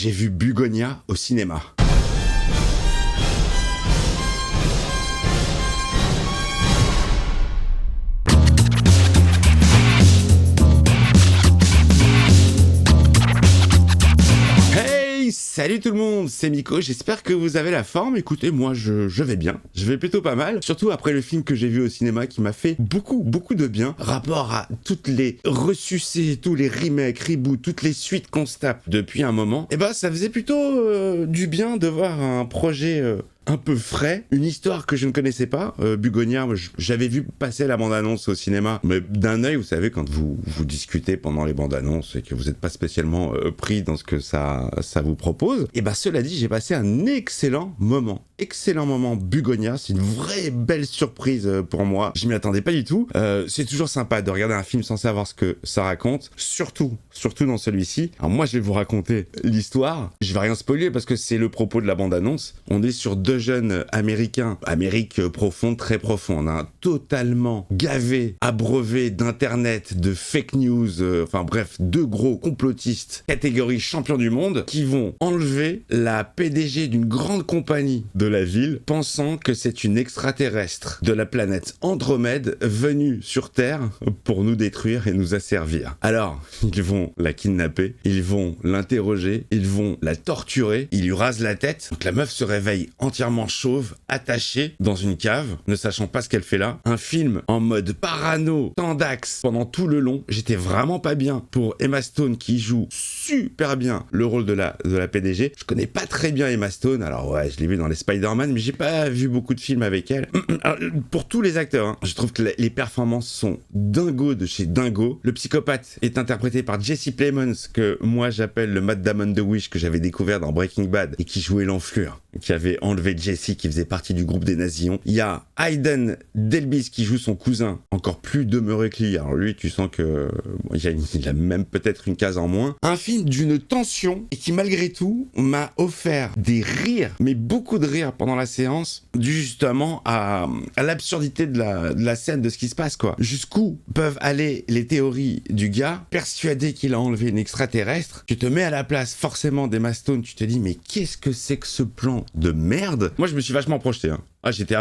j'ai vu Bugonia au cinéma. Salut tout le monde, c'est Miko, j'espère que vous avez la forme. Écoutez, moi je vais bien, je vais plutôt pas mal. Surtout après le film que j'ai vu au cinéma qui m'a fait beaucoup de bien. Rapport à toutes les ressucés, tous les remakes, reboots, toutes les suites qu'on se tape depuis un moment. Et bah ça faisait plutôt du bien de voir un projet... un peu frais, une histoire que je ne connaissais pas. Bugonia, j'avais vu passer la bande-annonce au cinéma, mais d'un œil, vous savez, quand vous discutez pendant les bandes-annonces et que vous n'êtes pas spécialement pris dans ce que ça vous propose. Et bah cela dit, j'ai passé un excellent moment. Excellent moment Bugonia, c'est une vraie belle surprise pour moi. Je m'y attendais pas du tout. C'est toujours sympa de regarder un film sans savoir ce que ça raconte, surtout dans celui-ci. Alors moi, je vais vous raconter l'histoire. Je vais rien spoiler parce que c'est le propos de la bande-annonce. On est sur deux jeunes américains, Amérique profonde, très profonde, hein, totalement gavés, abreuvés d'internet, de fake news, enfin bref, deux gros complotistes, catégorie champion du monde, qui vont enlever la PDG d'une grande compagnie de la ville, pensant que c'est une extraterrestre de la planète Andromède venue sur Terre pour nous détruire et nous asservir. Alors, ils vont la kidnapper, ils vont l'interroger, ils vont la torturer, ils lui rasent la tête, donc la meuf se réveille entièrement chauve, attachée dans une cave, ne sachant pas ce qu'elle fait là. Un film en mode parano, tendax pendant tout le long. J'étais vraiment pas bien pour Emma Stone qui joue super bien le rôle de la PDG. Je connais pas très bien Emma Stone, alors ouais, je l'ai vu dans les Spider-Man, mais j'ai pas vu beaucoup de films avec elle. Alors, pour tous les acteurs, hein, je trouve que les performances sont dingo de chez dingo. Le psychopathe est interprété par Jesse Plemons, que moi j'appelle le Matt Damon de Wish, que j'avais découvert dans Breaking Bad, et qui jouait l'enflure, qui avait enlevé Jesse, qui faisait partie du groupe des Nazillons. Il y a Hayden Delbis qui joue son cousin, encore plus demeuré que lui. Alors lui, tu sens que il a même peut-être une case en moins. Un film d'une tension et qui malgré tout m'a offert des rires, mais beaucoup de rires pendant la séance, dû justement à l'absurdité de la scène, de ce qui se passe, quoi. Jusqu'où peuvent aller les théories du gars, persuadé qu'il a enlevé une extraterrestre. Tu te mets à la place forcément d'Emma Stone, tu te dis mais qu'est-ce que c'est que ce plan de merde? Moi je me suis vachement projeté, hein. Ah, j'étais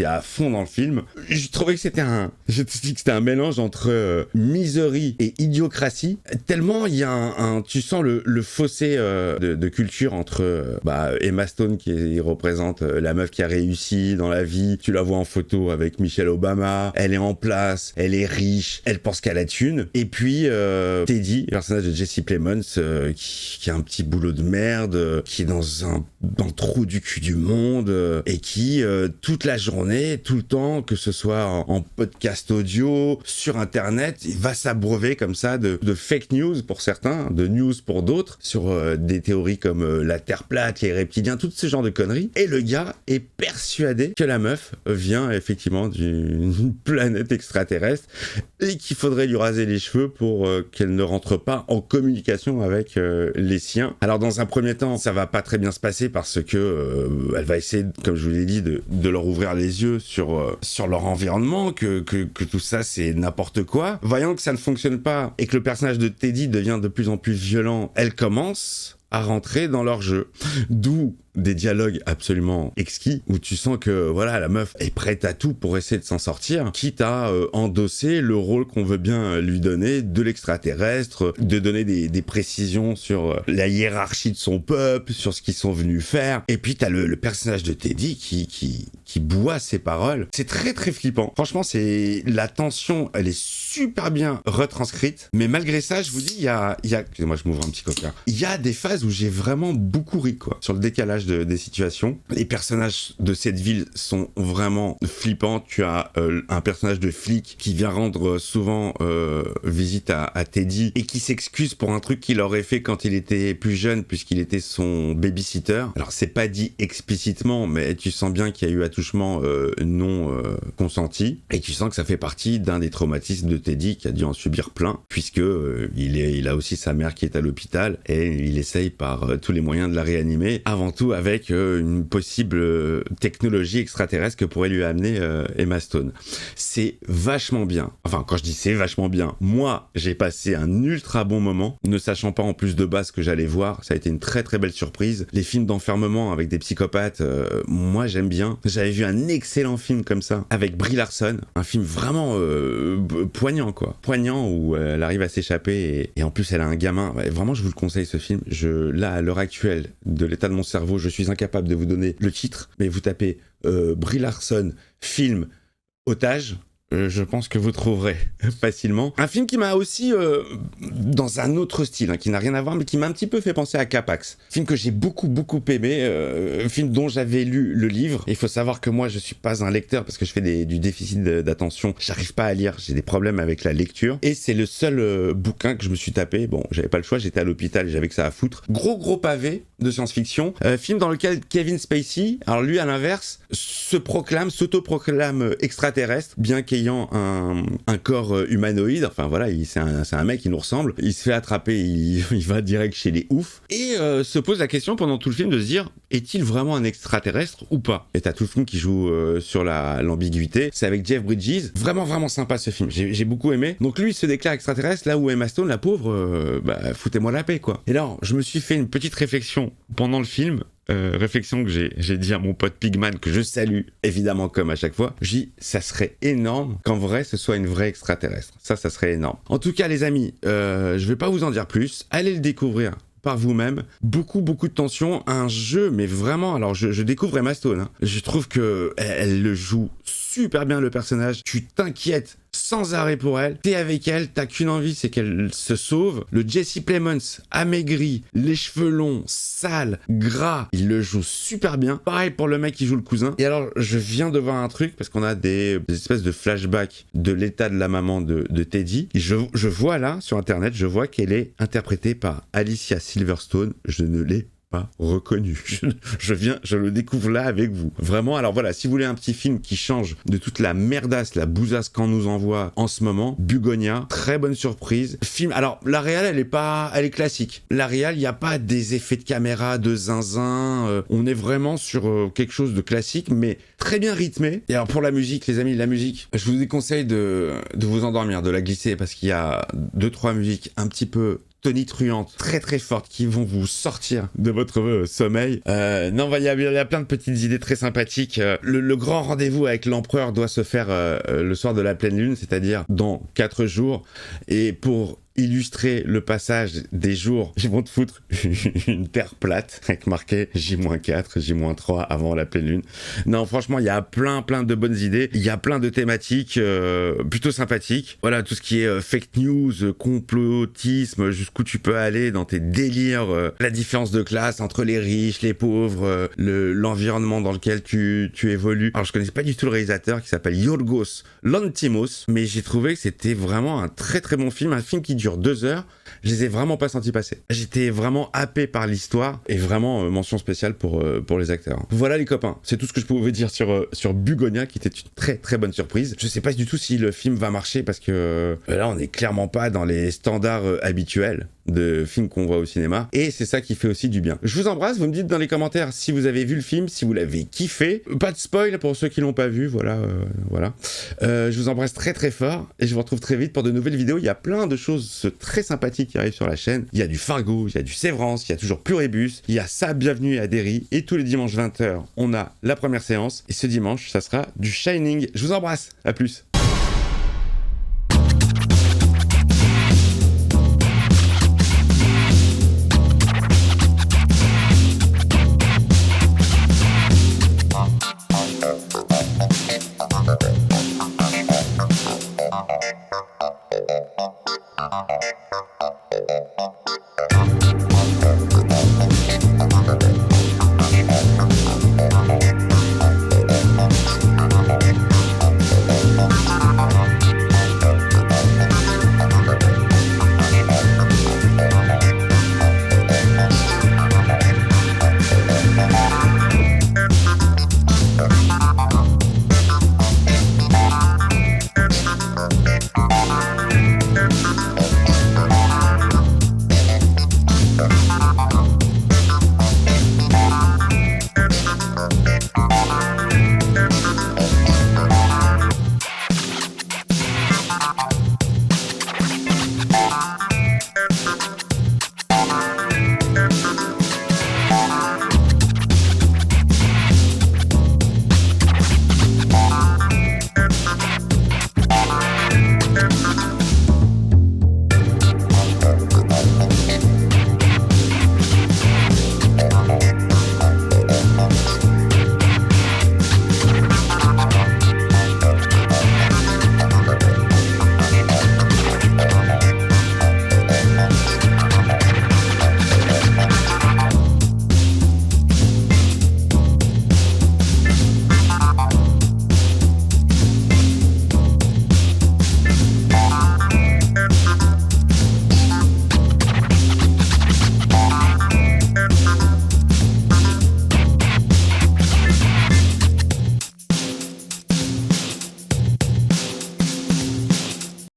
à fond dans le film. Je trouvais que c'était un mélange entre miserie et idiocratie. Tellement il y a tu sens le fossé de culture entre Emma Stone qui représente la meuf qui a réussi dans la vie. Tu la vois en photo avec Michelle Obama. Elle est en place, elle est riche, elle pense qu'à la thune. Et puis Teddy, le personnage de Jesse Plemons, qui a un petit boulot de merde, qui est dans le trou du cul du monde et qui toute la journée, tout le temps, que ce soit en podcast audio, sur internet, il va s'abreuver comme ça de fake news pour certains, de news pour d'autres, sur des théories comme la Terre plate, les reptiliens, tout ce genre de conneries. Et le gars est persuadé que la meuf vient effectivement d'une planète extraterrestre et qu'il faudrait lui raser les cheveux pour qu'elle ne rentre pas en communication avec les siens. Alors dans un premier temps, ça va pas très bien se passer parce que elle va essayer, comme je vous l'ai dit, de leur ouvrir les yeux sur leur environnement, que tout ça c'est n'importe quoi. Voyant que ça ne fonctionne pas et que le personnage de Teddy devient de plus en plus violent, elle commence à rentrer dans leur jeu. D'où des dialogues absolument exquis où tu sens que voilà, la meuf est prête à tout pour essayer de s'en sortir, quitte à endosser le rôle qu'on veut bien lui donner de l'extraterrestre, de donner des précisions sur la hiérarchie de son peuple, sur ce qu'ils sont venus faire. Et puis t'as le personnage de Teddy qui boit ses paroles. C'est très très flippant. Franchement, la tension, elle est super bien retranscrite, mais malgré ça, je vous dis, il y a excusez-moi, je m'ouvre un petit coca. Il y a des phases où j'ai vraiment beaucoup ri, quoi, sur le décalage des situations. Les personnages de cette ville sont vraiment flippants. Tu as un personnage de flic qui vient rendre souvent visite à Teddy et qui s'excuse pour un truc qu'il aurait fait quand il était plus jeune, puisqu'il était son babysitter. Alors c'est pas dit explicitement, mais tu sens bien qu'il y a eu attouchement non consenti, et tu sens que ça fait partie d'un des traumatismes de Teddy, qui a dû en subir plein, puisque il a aussi sa mère qui est à l'hôpital et il essaye par tous les moyens de la réanimer, avant tout surtout avec une possible technologie extraterrestre que pourrait lui amener Emma Stone. C'est vachement bien. Enfin, quand je dis c'est vachement bien, moi, j'ai passé un ultra bon moment, ne sachant pas en plus de base que j'allais voir. Ça a été une très très belle surprise. Les films d'enfermement avec des psychopathes, moi j'aime bien. J'avais vu un excellent film comme ça, avec Brie Larson, un film vraiment poignant quoi. Poignant où elle arrive à s'échapper et en plus elle a un gamin. Ouais, vraiment je vous le conseille ce film. Là, à l'heure actuelle de l'état de mon cerveau, je suis incapable de vous donner le titre, mais vous tapez Brie Larson, film, otage, je pense que vous trouverez facilement. Un film qui m'a aussi, dans un autre style, hein, qui n'a rien à voir, mais qui m'a un petit peu fait penser à Capax. Film que j'ai beaucoup aimé, film dont j'avais lu le livre. Il faut savoir que moi, je suis pas un lecteur parce que je fais du déficit d'attention. J'arrive pas à lire, j'ai des problèmes avec la lecture. Et c'est le seul bouquin que je me suis tapé. Bon, j'avais pas le choix, j'étais à l'hôpital, j'avais que ça à foutre. Gros pavé de science-fiction. Film dans lequel Kevin Spacey, alors lui à l'inverse, s'autoproclame extraterrestre, bien qu'ayant un corps humanoïde. Enfin voilà, c'est un mec qui nous ressemble. Il se fait attraper, il va direct chez les oufs et se pose la question pendant tout le film de se dire, est-il vraiment un extraterrestre ou pas? Et t'as tout le film qui joue sur l'ambiguïté. C'est avec Jeff Bridges. Vraiment sympa ce film. J'ai beaucoup aimé. Donc lui il se déclare extraterrestre là où Emma Stone, la pauvre, foutez-moi la paix quoi. Et là je me suis fait une petite réflexion pendant le film. Réflexion que j'ai dit à mon pote Pigman, que je salue évidemment comme à chaque fois. J'ai dit, ça serait énorme qu'en vrai ce soit une vraie extraterrestre. Ça serait énorme. En tout cas les amis, je vais pas vous en dire plus. Allez le découvrir par vous-même. Beaucoup de tension. Un jeu, mais vraiment, alors je découvre Emma Stone. Hein. Je trouve que elle le joue super bien le personnage. Tu t'inquiètes sans arrêt pour elle. T'es avec elle, t'as qu'une envie, c'est qu'elle se sauve. Le Jesse Plemons, amaigri, les cheveux longs, sales, gras, il le joue super bien. Pareil pour le mec qui joue le cousin. Et alors, je viens de voir un truc, parce qu'on a des espèces de flashbacks de l'état de la maman de Teddy. Et je vois là, sur internet, je vois qu'elle est interprétée par Alicia Silverstone. Je ne l'ai pas reconnu. Je le découvre là avec vous. Vraiment, alors voilà, si vous voulez un petit film qui change de toute la merdasse, la bousasse qu'on nous envoie en ce moment, Bugonia, très bonne surprise. Film, alors la réal, elle est classique. La réal, il n'y a pas des effets de caméra, de zinzin, on est vraiment sur quelque chose de classique, mais très bien rythmé. Et alors pour la musique, les amis, la musique, je vous déconseille de vous endormir, de la glisser, parce qu'il y a 2-3 musiques un petit peu tonitruantes, très fortes, qui vont vous sortir de votre sommeil. Non, il y a plein de petites idées très sympathiques. Le grand rendez-vous avec l'empereur doit se faire le soir de la pleine lune, c'est-à-dire dans 4 jours. Et pour illustrer le passage des jours, ils vont te foutre une terre plate avec marqué J-4, J-3 avant la pleine lune. Non, franchement, il y a plein de bonnes idées. Il y a plein de thématiques plutôt sympathiques. Voilà, tout ce qui est fake news, complotisme, jusqu'où tu peux aller dans tes délires, la différence de classe entre les riches, les pauvres, l'environnement dans lequel tu évolues. Alors, je connais pas du tout le réalisateur qui s'appelle Yorgos Lanthimos, mais j'ai trouvé que c'était vraiment un très bon film, un film qui dure 2 heures, je les ai vraiment pas sentis passer. J'étais vraiment happé par l'histoire et vraiment mention spéciale pour les acteurs. Voilà les copains, c'est tout ce que je pouvais dire sur Bugonia, qui était une très bonne surprise. Je sais pas du tout si le film va marcher parce que là on est clairement pas dans les standards habituels de films qu'on voit au cinéma, et c'est ça qui fait aussi du bien. Je vous embrasse, vous me dites dans les commentaires si vous avez vu le film, si vous l'avez kiffé. Pas de spoil pour ceux qui l'ont pas vu, voilà. Je vous embrasse très fort et je vous retrouve très vite pour de nouvelles vidéos. Il y a plein de choses très sympathiques qui arrivent sur la chaîne. Il y a du Fargo, il y a du Sévrance, il y a toujours Pluribus, il y a ça, Bienvenue à Derry, et tous les dimanches 20h on a la première séance, et ce dimanche ça sera du Shining. Je vous embrasse, à plus.